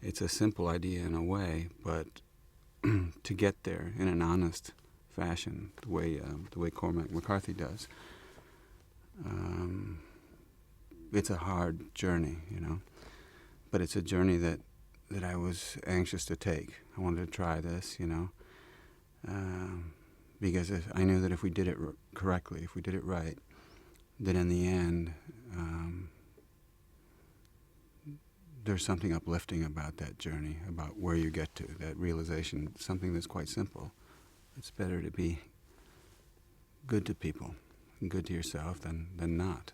It's a simple idea in a way, but to get there in an honest fashion, the way Cormac McCarthy does, it's a hard journey, But it's a journey that I was anxious to take. I wanted to try this, because I knew that if we did it correctly, if we did it right, then in the end, there's something uplifting about that journey, about where you get to, that realization, something that's quite simple. It's better to be good to people and good to yourself than not.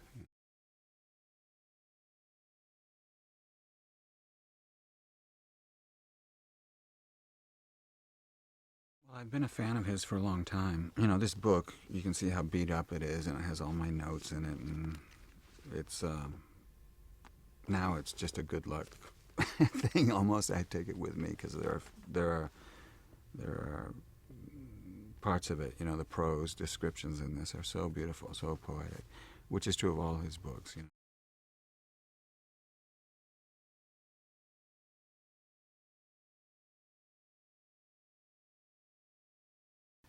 Well, I've been a fan of his for a long time. This book, you can see how beat up it is, and it has all my notes in it, and it's, now it's just a good luck thing almost. I take it with me because there are parts of it, the prose descriptions in this are so beautiful, so poetic, which is true of all his books,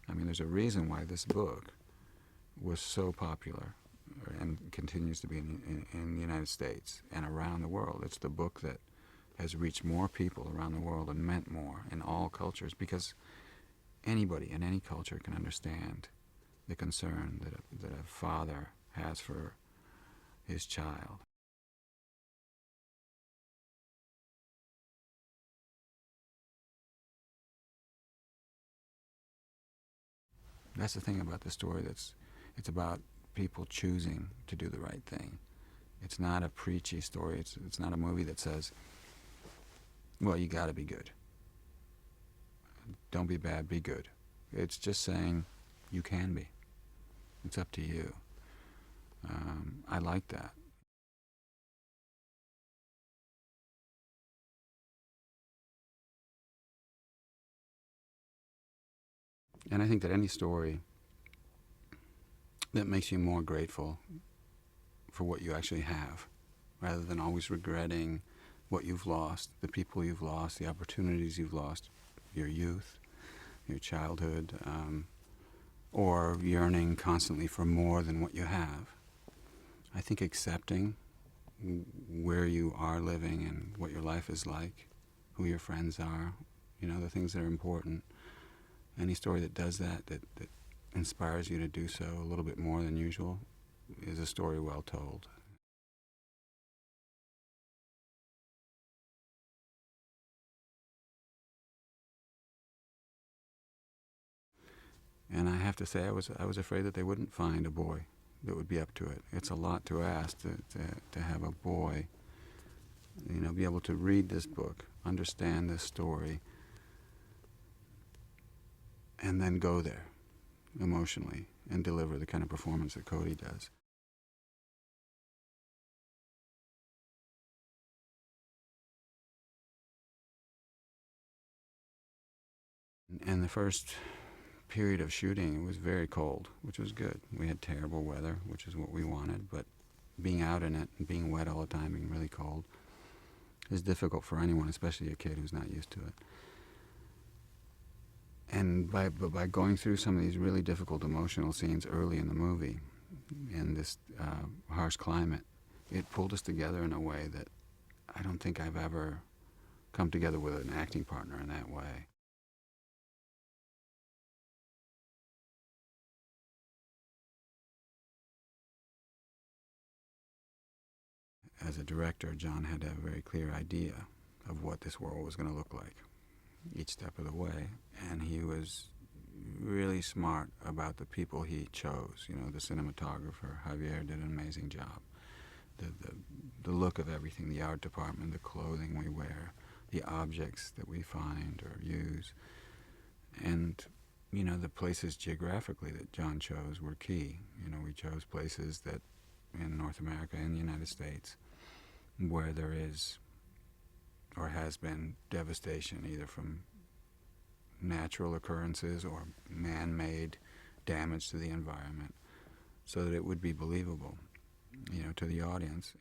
I mean, there's a reason why this book was so popular and continues to be in the United States and around the world. It's the book that has reached more people around the world and meant more in all cultures, because anybody in any culture can understand the concern that a father has for his child. That's the thing about the story. It's about people choosing to do the right thing. It's not a preachy story. It's not a movie that says, well, you got to be good. Don't be bad, be good. It's just saying you can be. It's up to you. I like that. And I think that any story that makes you more grateful for what you actually have, rather than always regretting what you've lost, the people you've lost, the opportunities you've lost, your youth, your childhood, or yearning constantly for more than what you have. I think accepting where you are living and what your life is like, who your friends are, the things that are important. Any story that does that inspires you to do so a little bit more than usual, is a story well told. And I have to say, I was afraid that they wouldn't find a boy that would be up to it. It's a lot to ask to have a boy, be able to read this book, understand this story, and then go there emotionally and deliver the kind of performance that Kodi does. And the first period of shooting, it was very cold, which was good. We had terrible weather, which is what we wanted, but being out in it and being wet all the time, being really cold, is difficult for anyone, especially a kid who's not used to it. And by going through some of these really difficult emotional scenes early in the movie, in this harsh climate, it pulled us together in a way that I don't think I've ever come together with an acting partner in that way. As a director, John had a very clear idea of what this world was going to look like each step of the way, and he was really smart about the people he chose. The cinematographer, Javier, did an amazing job. The look of everything, the art department, the clothing we wear, the objects that we find or use, and the places geographically that John chose were key. We chose places that in North America and the United States where there is or has been devastation, either from natural occurrences or man-made damage to the environment, so that it would be believable, to the audience.